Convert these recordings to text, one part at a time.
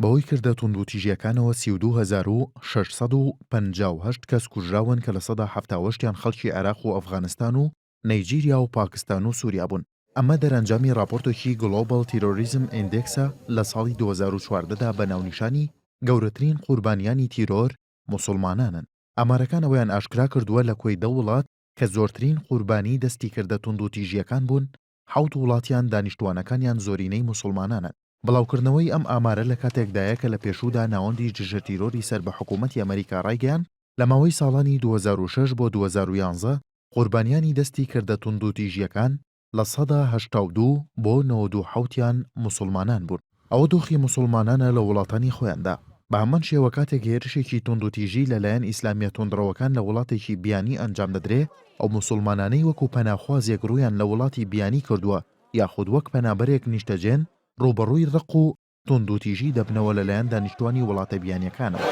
بەهۆی کردە توندوتیژیەکانەوە 32,658 کەس کوژراون کە لە سەدا 78یان خەڵکی عێراق و ئەفغانستان و نەیجیریا و پاکستان و سووریا بوون. ئەمە دەرەنجامی راپۆرتێکی گلۆبال تیرۆریزم ئیندێکسە لە ساڵی 2014دا بە ناونیشانی گەورەترین قوربانیانی تیرۆر موسڵمانانن. ئامارەکان ئەوەیان ئاشکرا کردووە لە کۆی 10 وڵات کە زۆرترین قوربانی دەستی کردە توندوتیژیەکان بوون، 7 وڵاتیان دانیشتوانەکانیان زۆرینەی موسڵمانانن. بڵاوکردنەوەی ئەم ئامارە لە کاتێکدایە کە لە پێشوودا ناوەندی جژە تیرۆری سەر بە حکوومەتی ئەمریکا ڕایگەیان لە ماوەی ساڵانی 2006 بۆ 2011 قوربانیانی دەستی کردە توندوتیژیەکان لە سەدا 82 بۆ 97یان موسڵمانان بوون. ئەوە دۆخی موسڵمانانە لە وڵاتانی خۆیاندا. بە هەمان شێوە کاتێک هێرشێکی توندوتیژی لەلایەن ئیسلامیە تۆندڕەوەکان لە وڵاتێکی بیانی ئەنجام دەدرێ، ئەو موسڵمانانەی وەکو پەناخوازێک ڕوویان لە وڵاتی بیانی کردووە یاخود وەک پەنابەرێک نیشتەجێن ڕوبەڕووی ڕق و توندوتیژی دەبنەوە لەلایەن دانیشتوانی وڵاتە بیانیەکانەوە.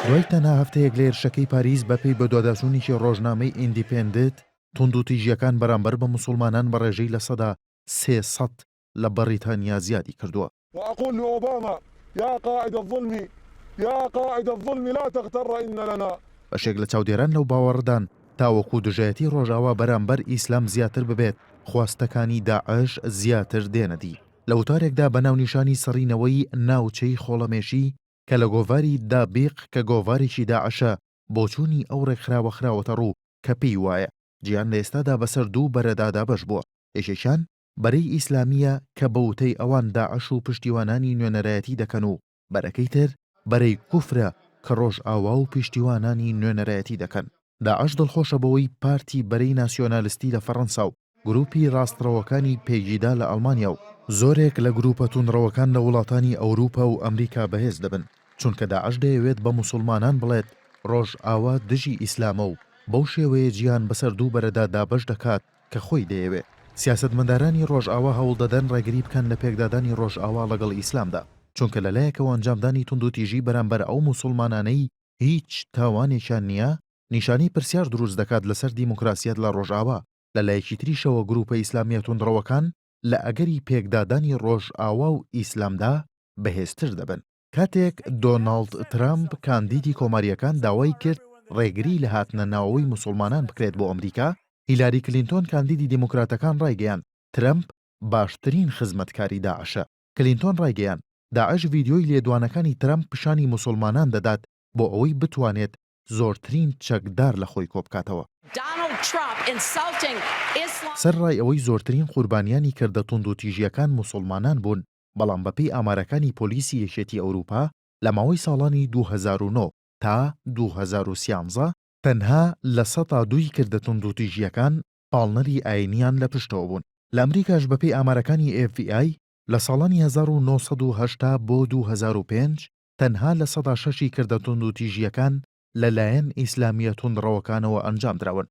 دوای تەنها هەفتەیەک لە هێرشەکەی پاریس بەپێی بەدواداچوونێکی ڕۆژنامەی ئیندیپێندنت توندوتیژیەکان بەرامبەر بە موسڵمانان بە ڕێژەی لە سەدا 300 لە بەریتانیا زیادی کردووە. وأقول لأوباما يا قائد الظلم يا قائد الظلم لا تغتر إن لنا. بەشێک لە چاودێران لەو باوەڕدان تاوەکو دژایەتی ڕۆژاوا بەرامبەر ئیسلام زیاتر ببێت، خواستەکانی داعش زیاتر دێنەدی. لە وتارێکدا بە ناونیشانی سەڕینەوەی ناوچەی خۆڵەمێشی کە لە گۆڤاری دابیق کە گۆڤارێکی داعشە بۆچوونی ئەو ڕێکخراوە خراوەتە ڕوو کە پێی وایە گیان لە ئێستادا بەسەر دوو بەرەدادا بەش بووە. یەکێکیان بەرەی ئیسلامیە کە بەوتەی ئەوان داعش و پشتیوانانی نوێنەرایەتی دەکەن و بەرەکەی تر بەرەی کوفرە کە ڕۆژ ئاوا و پشتیوانانی نوێنەرایەتی دەکەن. داعش دڵخۆشە بەوەی پارتی بەرەی ناسیۆنالیستی لە فەڕەنسا و گروپی ڕاستڕەوەکانی پێگیدا لە ئەڵمانیا و زۆرێک لە گروپە توندڕەوەکان لە وڵاتانی ئەوروپا و ئەمریکا بەهێز دەبن، چونکە داعش دەیەوێت بە موسڵمانان بڵێت ڕۆژ ئاوا دژی ئیسلامە و بەو شێوەیە جیان بەسەر دوو بەرەدا دابەش دەکات کە خۆی دەیەوێت. سیاسەتمەدارانی ڕۆژئاوا هەوڵ دەدەن ڕێگری بکەن لە پێکدادانی ڕۆژئاوا لەگەڵ ئیسلامدا، چونکە لەلایەکەوە ئەنجامدانی توندوتیژی بەرامبەر ئەو موسڵمانانەی هیچ تاوانێکیان نییە نیشانی پرسیار دروست دەکات لەسەر دیموکراسیەت لە ڕۆژئاوا. لەلایەکی تریشەوە گروپە ئیسلامیە توندڕەوەکان لە ئەگەری پێکدادانی ڕۆژئاوا و ئیسلامدا بەهێزتر دەبن. کاتێک دۆناڵد ترامپ کاندیدی کۆماریەکان داوای کرد ڕێگری لە هاتنە ناوەوەی موسڵمانان بکرێت بۆ ئەمریکا، هیلاری کلینتۆن کاندیدی دیموکراتەکان ڕایگەیان ترامپ باشترین خزمەتکاری داعشە. کلینتۆن ڕایگەیان داعش ڤیدیۆی لێدوانەکانی ترامپ پیشانی موسڵمانان دەدات بۆ ئەوەی بتوانێت زۆرترین چەکدار لە خۆی کۆبکاتەوە. سەرڕای ئەوەی زۆرترین قوربانیانی کردە توندوتیژیەکان موسڵمانان بوون، بەڵام بەپێی ئامارەکانی پۆلیسی یەکێتی ئەوروپا لە ماوەی ساڵانی 2009 تا 2013 تەنها لە 102 کردە توندوتیژیەکان پاڵنەری ئاینیان لە پشتەوە بوون. لە ئەمریکاش بەپێی ئامارەکانی FBI لە ساڵانی 1970 بۆ 2005 تەنها لە 106 کردە توندوتیژیەکان لەلایەن ئیسلامیە توندڕەوەکانەوە ئەنجام دراون.